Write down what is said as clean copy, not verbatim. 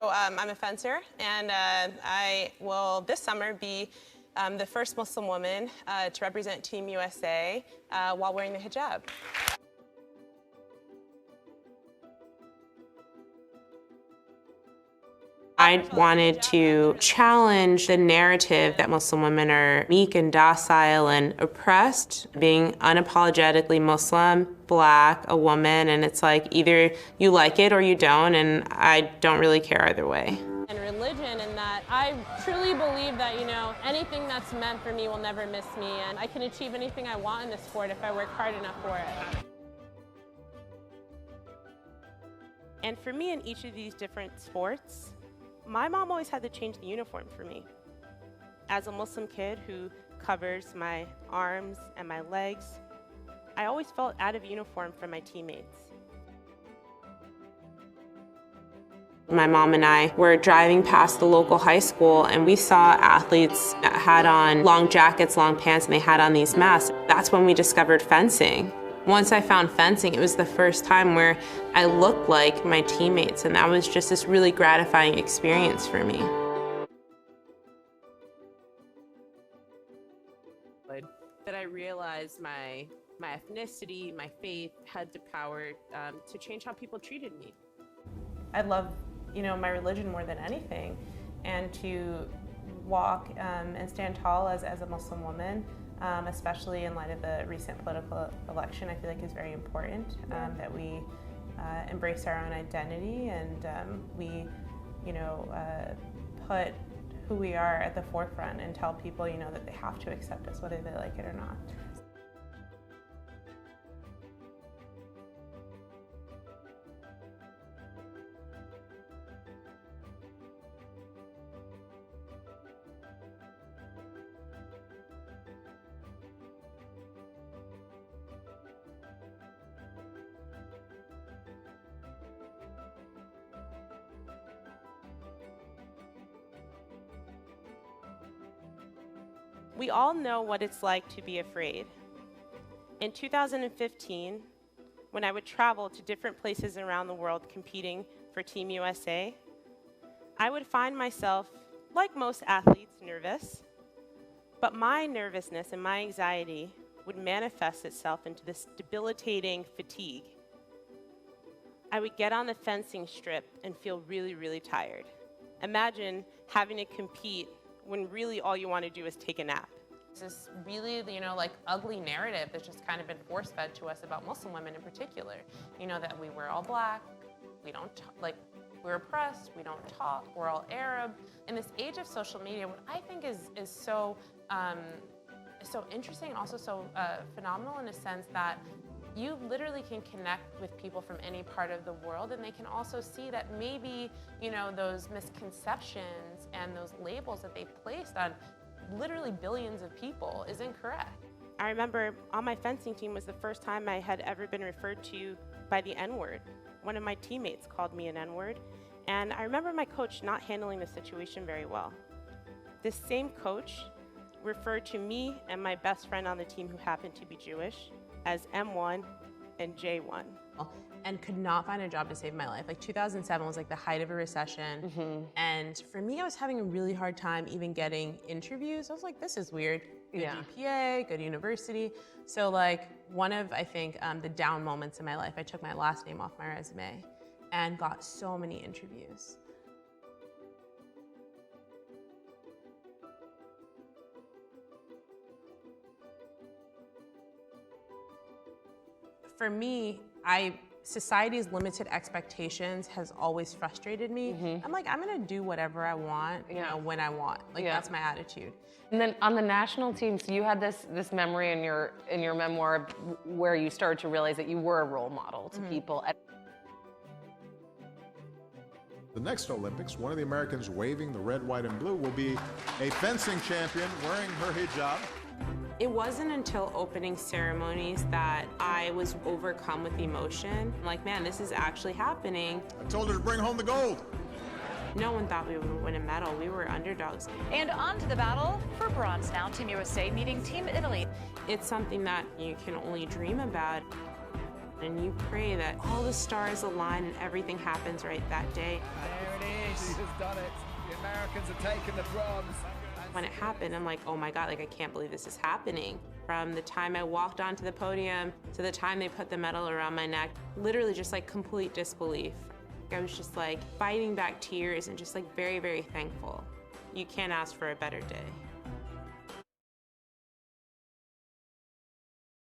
I'm a fencer, and I will this summer be the first Muslim woman to represent Team USA while wearing the hijab. I wanted to challenge the narrative that Muslim women are meek and docile and oppressed, being unapologetically Muslim, Black, a woman, and it's like either you like it or you don't, and I don't really care either way. And religion, in that I truly believe that, anything that's meant for me will never miss me, and I can achieve anything I want in this sport if I work hard enough for it. And for me, in each of these different sports, my mom always had to change the uniform for me. As a Muslim kid who covers my arms and my legs, I always felt out of uniform from my teammates. My mom and I were driving past the local high school and we saw athletes that had on long jackets, long pants, and they had on these masks. That's when we discovered fencing. Once I found fencing, it was the first time where I looked like my teammates, and that was just this really gratifying experience for me. That I realized my ethnicity, my faith had the power to change how people treated me. I love, my religion more than anything, and to walk and stand tall as a Muslim woman, especially in light of the recent political election, I feel like is very important, that we embrace our own identity and we, put who we are at the forefront and tell people, that they have to accept us whether they like it or not. We all know what it's like to be afraid. In 2015, when I would travel to different places around the world competing for Team USA, I would find myself, like most athletes, nervous, but my nervousness and my anxiety would manifest itself into this debilitating fatigue. I would get on the fencing strip and feel really, really tired. Imagine having to compete when really all you want to do is take a nap. It's this really, ugly narrative that's just kind of been force-fed to us about Muslim women in particular. That we wear all black, we don't, we're oppressed, we don't talk, we're all Arab. In this age of social media, what I think is so interesting and also so phenomenal in a sense that you literally can connect with people from any part of the world, and they can also see that maybe, those misconceptions and those labels that they placed on literally billions of people is incorrect. I remember on my fencing team was the first time I had ever been referred to by the N-word. One of my teammates called me an N-word, and I remember my coach not handling the situation very well. This same coach referred to me and my best friend on the team, who happened to be Jewish, as M1 and J1. And could not find a job to save my life. 2007 was the height of a recession. And for me, I was having a really hard time even getting interviews. I was like, this is weird. Good GPA, good university. So one of, I think, the down moments in my life, I took my last name off my resume and got so many interviews. For me, society's limited expectations has always frustrated me. I'm I'm gonna do whatever I want, when I want. That's my attitude. And then on the national team, so you had this memory in your memoir where you started to realize that you were a role model to people. The next Olympics, one of the Americans waving the red, white, and blue will be a fencing champion wearing her hijab. It wasn't until opening ceremonies that I was overcome with emotion. I'm like, man, this is actually happening. I told her to bring home the gold. No one thought we would win a medal. We were underdogs. And on to the battle for bronze now. Team USA meeting Team Italy. It's something that you can only dream about. And you pray that all the stars align and everything happens right that day. There it is. done it. The Americans have taken the bronze. When it happened, I'm like, oh my God, like I can't believe this is happening. From the time I walked onto the podium to the time they put the medal around my neck, literally just like complete disbelief. I was just like fighting back tears and just like very, very thankful. You can't ask for a better day.